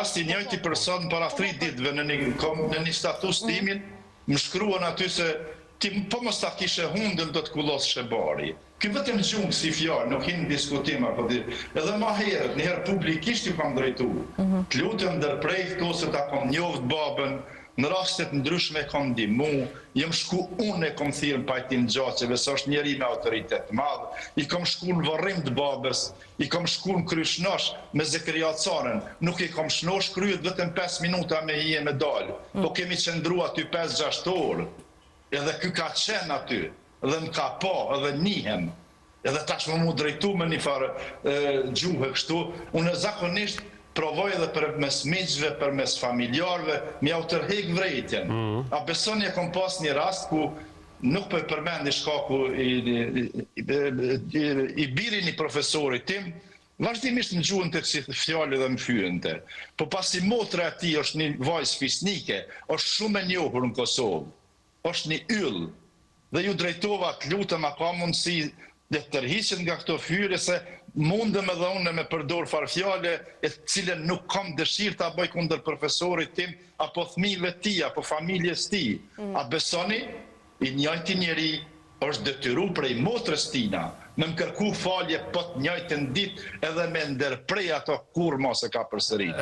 rast i njëjti person para 3 ditëve në një status timin, më shkruan aty se ti po mos ta kishe hundën do të kullos shebari. Ky vetëm gjungë si fjalë, nuk hinë diskutim apo di. Edhe më herët, një herë publikisht ju kam drejtuar. Të lutem ndërprej këto se ta kam njoft babën, në rastet ndryshme kam ndihmu, jam shku unë e kam thirrën pajtin gjaçeve, se është njeri me autoritet madh, i kam shku në varrim të babës, i kam shku në kryshnosh me Zekeria Carën, nuk i kam shnosh kryet vetëm 5 minuta me hije me dalë, po kemi qëndru aty 5-6 orë, edhe ky ka qenë aty, edhe më ka pa, edhe njihem, edhe tash më mu drejtu me një farë gjuhë kështu, unë zakonisht provoj edhe për mes miqve, për mes familjarve, mi au tërhek vrejtjen. A besoni e kom pas një rast ku nuk për përmendi shkaku i biri një profesorit tim, vazhdimisht në gjuhën të kësi fjallë dhe më fyënte. Po pasi motra e ti është një vajzë fisnike, është shumë e njohur në Kosovë, është një yll, dhe ju drejtova të lutëm a ka mundësi dhe tërhiqen nga këto fyre se mundëm edhe unë me përdor farfjale e cilën nuk kam dëshirë ta bëj kundër profesorit tim apo fëmijëve ti, apo familjes ti. A besoni? I njëjti njeri është detyru prej motrës tina me më kërku falje po të njëjtën ditë edhe me ndërprej ato kur mos e ka përsërit.